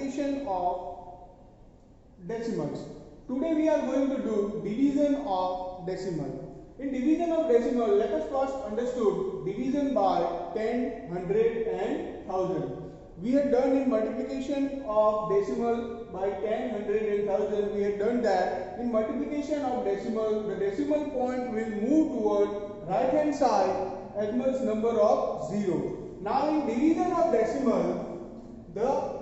multiplication of decimals. Today we are going to do division of decimal. In division of decimal, let us first understood division by 10, 100 and 1000. We had done in multiplication of decimal by 10, 100 and 1000. We had done that. In multiplication of decimal, the decimal point will move toward right hand side as much number of 0. Now in division of decimal, the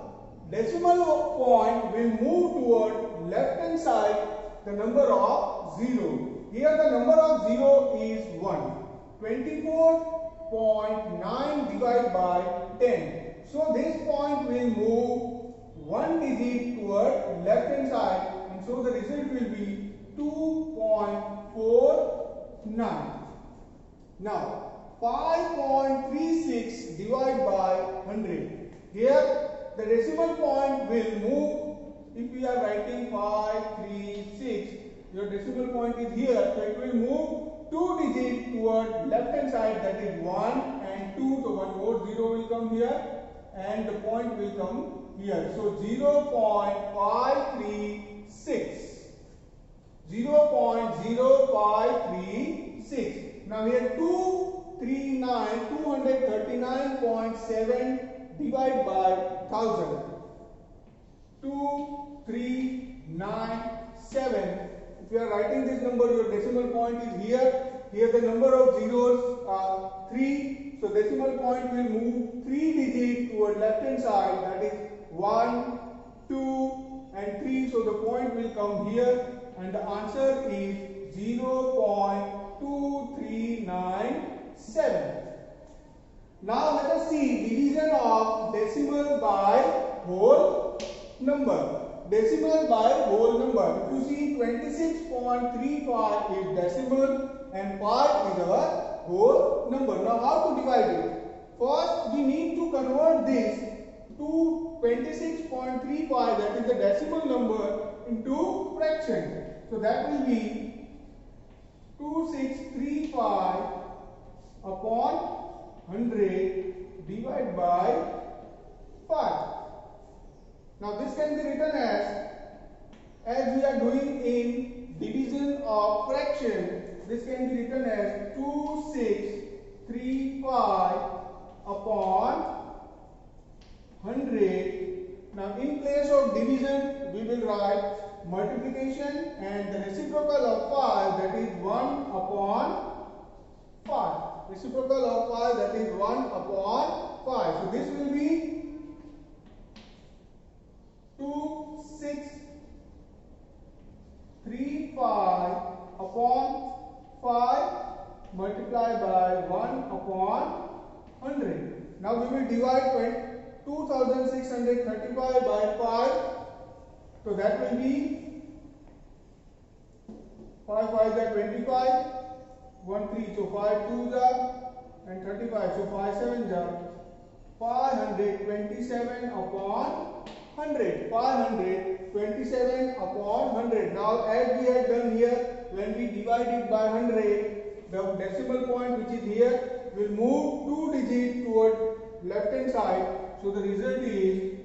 decimal point will move toward left hand side the number of 0. Here the number of 0 is 1. 24.9 divided by 10. So this point will move one digit toward left hand side, and so the result will be 2.49. Now 5.36 divided by 100. Here the decimal point will move. If we are writing 536, your decimal point is here, so it will move 2 digits toward left hand side, that is 1 and 2, so one more 0 will come here and the point will come here. So 0.536. 0.0536. Now here 239.7 divided by 1000. 2397. If you are writing this number, your decimal point is here. Here the number of zeros are 3. So decimal point will move 3 digits toward left hand side, that is 1, 2 and 3. So the point will come here and the answer is 0.2397. Now let us see division of decimal by whole number. Decimal by whole number. If you see 26.35 is decimal and 5 is our whole number. Now how to divide it? First we need to convert this to 26.35, that is the decimal number, into fraction. So that will be 2635 upon 100 divided by 5. Now this can be written as we are doing in division of fraction, this can be written as 2635 upon 100. Now in place of division we will write multiplication and the reciprocal of 5, that is 1 upon 5. Reciprocal of 5, that is 1 upon 5. So this will be 2635 upon 5 multiplied by 1 upon 100. Now we will divide 2635 by 5. So that will be 5 5 is 25, 1 3, so 5 2 and 35, so 5 7 527 upon 100. 527 upon 100. Now as we had done here, when we divide it by 100, the decimal point which is here will move 2 digits toward left hand side. So the result is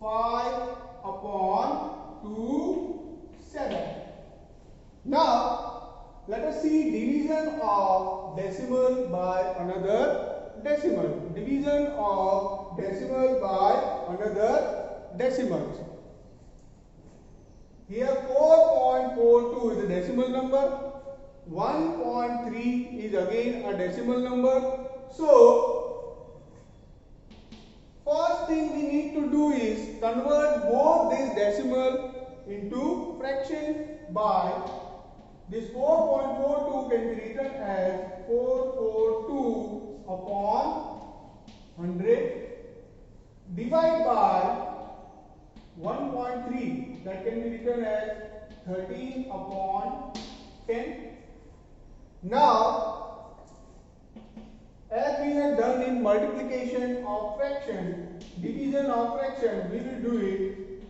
5 upon 27. Now let us see division of decimal by another decimal. Division of decimal by another decimal. Here 4.42 is a decimal number. 1.3 is again a decimal number. So first thing we need to do is convert both these decimal into fraction by this 4.42 can be written as 442 upon 100 divided by 1.3, that can be written as 13 upon 10. Now as we have done in multiplication of fraction, division of fraction, we will do it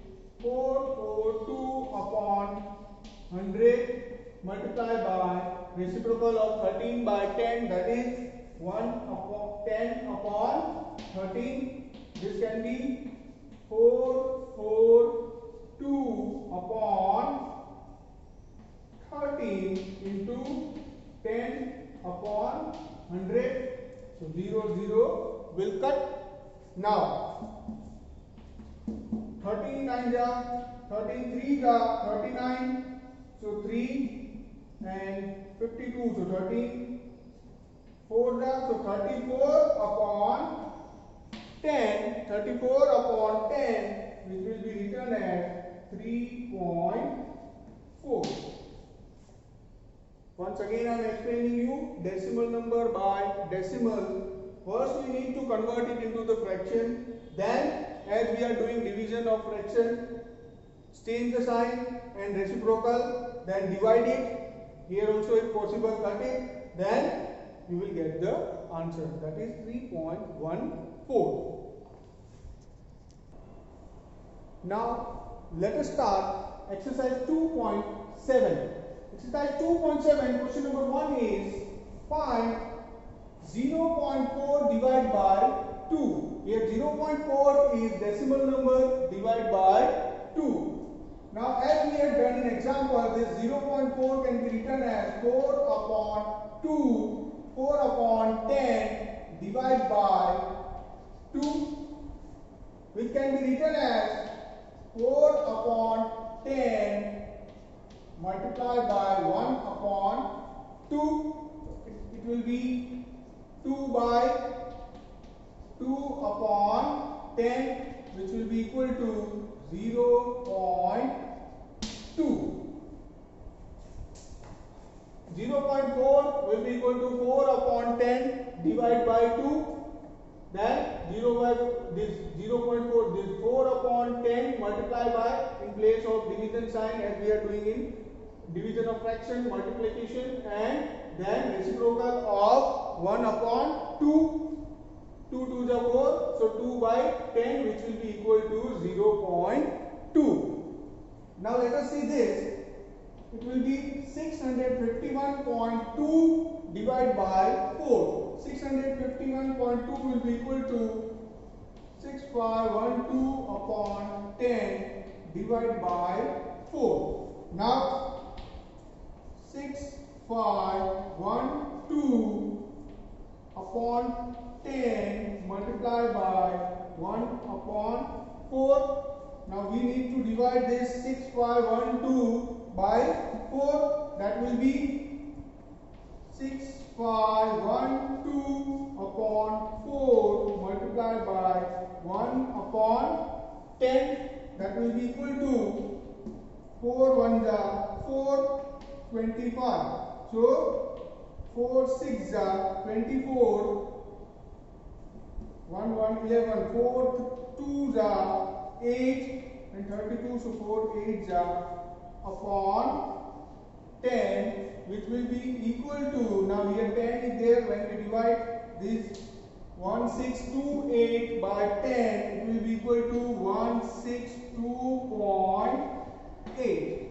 442 upon 100 multiplied by reciprocal of 13 by 10, that is 1 upon 10 upon 13. This can be 442 upon 13 into 10 upon 100. So 0, 0 will cut. Now 13 9 ja, 13 3 ja, 39. So 3 and 52. So 13 4 ja, so 34 upon 10. 34 upon 10, which will be written as 3.4. Once again I am explaining you decimal number by decimal. First we need to convert it into the fraction. Then as we are doing division of fraction, change the sign and reciprocal, then divide it. Here also if possible cut it. Then you will get the answer, that is 3.14. Now let us start exercise 2.7. Exercise 2.7, question number 1 is find 0.4 divided by 2. Here 0.4 is decimal number divided by 2. Now as we have done in example, this 0.4 can be written as 4 upon 2, 4 upon 10 divided by 2, which can be written as 4 upon 10 multiplied by 1 upon 2. It will be 2 by 2 upon 10, which will be equal to 0.2. 0.4 will be equal to 4 upon 10 divided by 2. Then 0.4, this 4 upon 10 multiplied by, in place of division sign as we are doing in division of fraction, multiplication, and then reciprocal of 1 upon 2. 2 to the 4, so 2 by 10, which will be equal to 0.2. Now let us see this. It will be 651.2 divided by 4. 651.2 will be equal to 6512 upon 10 divided by 4. Now 6512 upon 10 multiplied by 1 upon 4. Now we need to divide this 6512 by 4. That will be 6512 upon 4 multiplied by 1 upon 10. That will be equal to 4 1 ja 4, 25. So 4 6 ja 24. 1 1 11, 4 2 ja 8 and 32, so 4 8 ja upon 10, which will be equal to, now here 10 is there, when we divide this 1628 by 10, it will be equal to 162.8.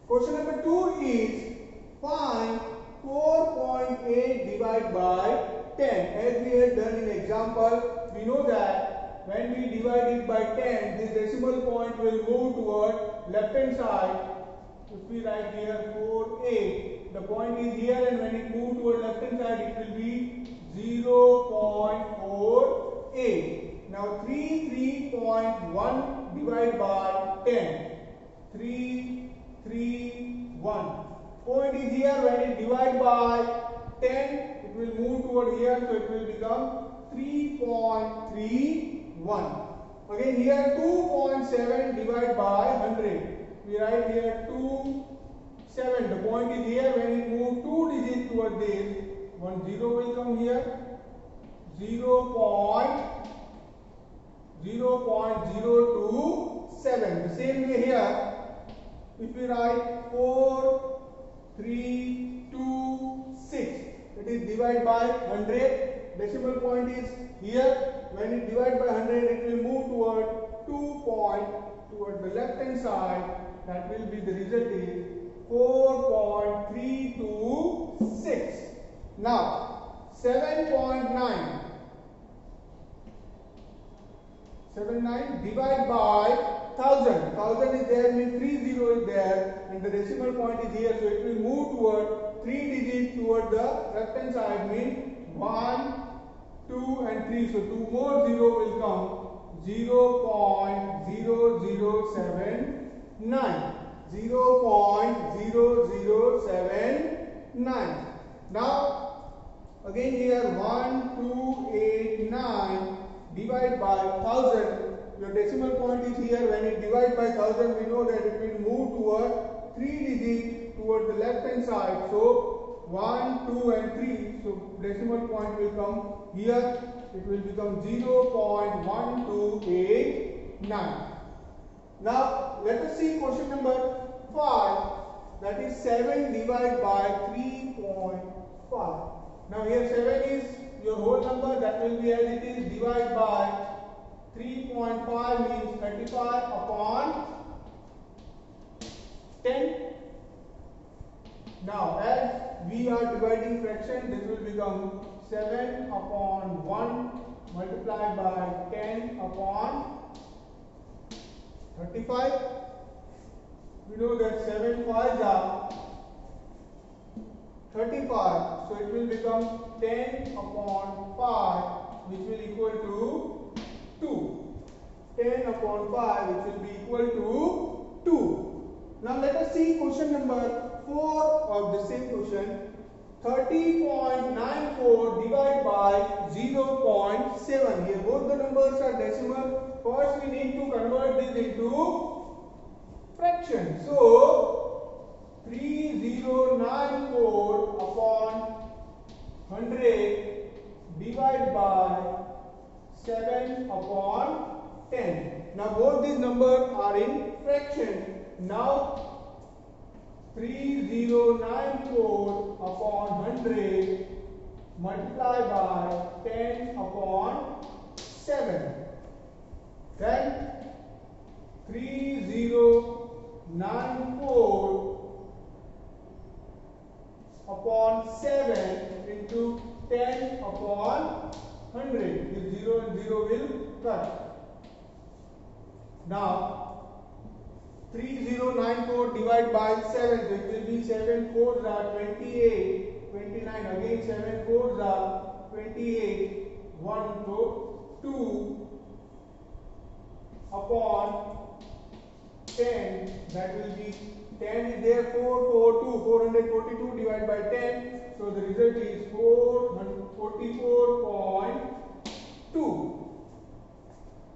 Question number 2 is find 4.8 divided by 10. As we had done in example, we know that when we divide it by 10, this decimal point will move toward left hand side. If we write here 4.8, the point is here, and when it moves toward left hand side, it will be 0.48. Now 3.1 divided by 10. 3.1. Point is here, when it divides by 10, it will move toward here, so it will become 3.31. Again here 2.7 divided by 100. We write here 2, 7. The point is here, when it moves 2 digits toward this, 1 0 will come here. 0.027. The same way here, if we write 4, 3, 2, 6, it is divided by 100. Decimal point is here. When it divides by 100, it will move toward 2 point toward the left hand side. That will be, the result is 4.326. Now 7.9. 79 divide by 1000. 1000 is there, means 30 is there, and the decimal point is here, so it will move toward 3 digits toward the left hand side, means 1, 2 and 3. So 2 more 0 will come, 0.0079. 0.0079. Now again here 1289 divide by 1000. Your decimal point is here. When it divides by 1000, we know that it will move toward 3 digits toward the left hand side. So 1, 2 and 3. So decimal point will come here. It will become 0.1289. Now let us see question number 5. That is 7 divided by 3.5. Now here 7 is your whole number, that will be as it is, divided by 3.5 means 35 upon 10. Now as we are dividing fraction, this will become 7 upon 1 multiplied by 10 upon 35. We know that 7 5s are 35, so it will become 10 upon 5, which will equal to 2. 10 upon 5, which will be equal to 2. Now let us see question number 4 of the same question. 30.94 divided by 0.7. Here both the numbers are decimal. First we need to convert this into fraction. So 3094 upon 100 divided by 7 upon 10. Now both these numbers are in fraction. Now 3094 upon 100 multiplied by 10 upon 7. Then 3094 upon 7 into 10 upon 100. This 0 and 0 will cut. Now 3094 divided by 7, so it will be 7 4s are 28, 29, again 7 4s are 28, 1, so 2 upon 10, that will be 10 is there, 442 divided by 10, so the result is 444.2.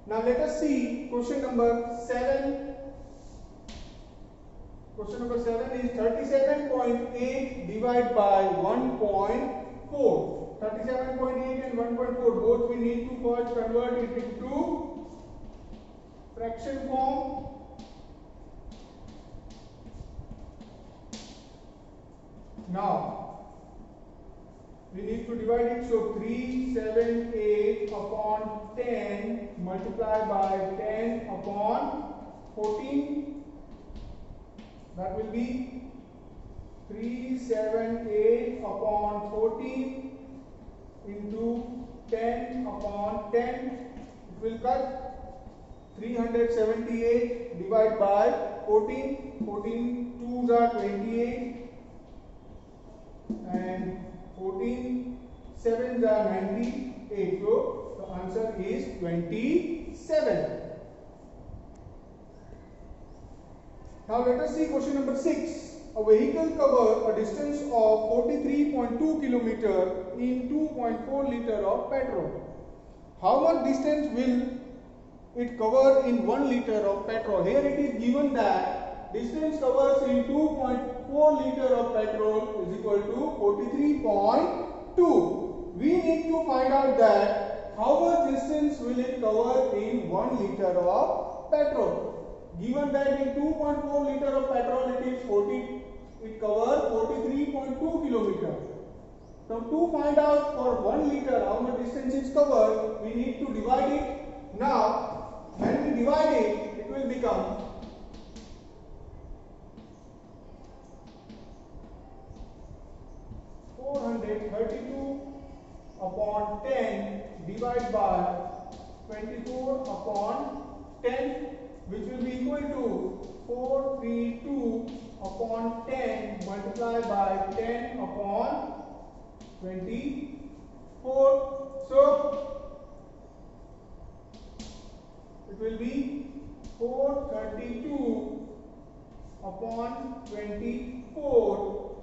Now let us see question number 7. Question number 7 is 37.8 divided by 1.4. 37.8 and 1.4, both we need to first convert it into fraction form. Now we need to divide it, so 378 upon 10 multiplied by 10 upon 14. That will be 378 upon 14 into 10 upon 10. It will cut. 378 divided by 14. 14 2s are 28 and 14 7s are 98. So the answer is 27. Now let us see question number 6. A vehicle covers a distance of 43.2 km in 2.4 liter of petrol. How much distance will it cover in 1 liter of petrol? Here it is given that distance covers in 2.4 liter of petrol is equal to 43.2. We need to find out that how much distance will it cover in 1 liter of petrol. Given that in 2.4 liter of petrol it covers 43.2 km. Now to find out for 1 liter how much distance is covered, we need to divide it. Now when we divide it, it will become 432 upon 10 divided by 24 upon 10, which will be equal to 432 upon 10 multiplied by 10 upon 24. So it will be 432 upon 24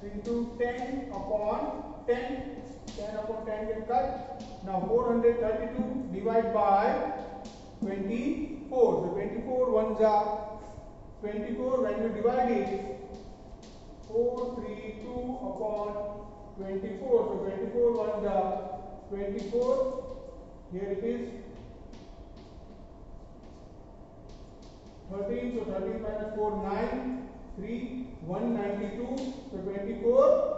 into 10 upon 10. 10 upon 10 get cut. Now 432 divided by 24. So 24 ones are 24. When you divide it, 432 upon 24. So 24 ones are 24. Here it is 13. So 13 minus 4, 9. 3, 192. So 24.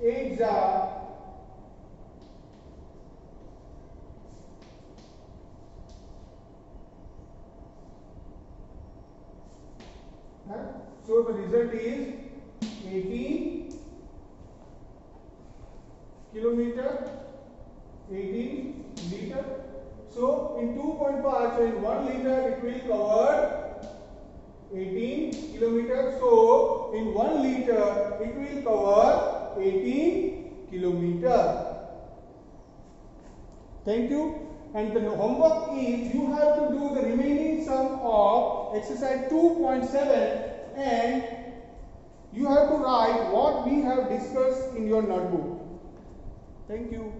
8s are 1. So the result is 18 kilometer, 18 liter. So in 2.5, so in 1 liter it will cover 18 kilometers. So in 1 liter it will cover 18 kilometers. Thank you. And the homework is you have to do the remaining sum of exercise 2.7 and you have to write what we have discussed in your notebook. Thank you.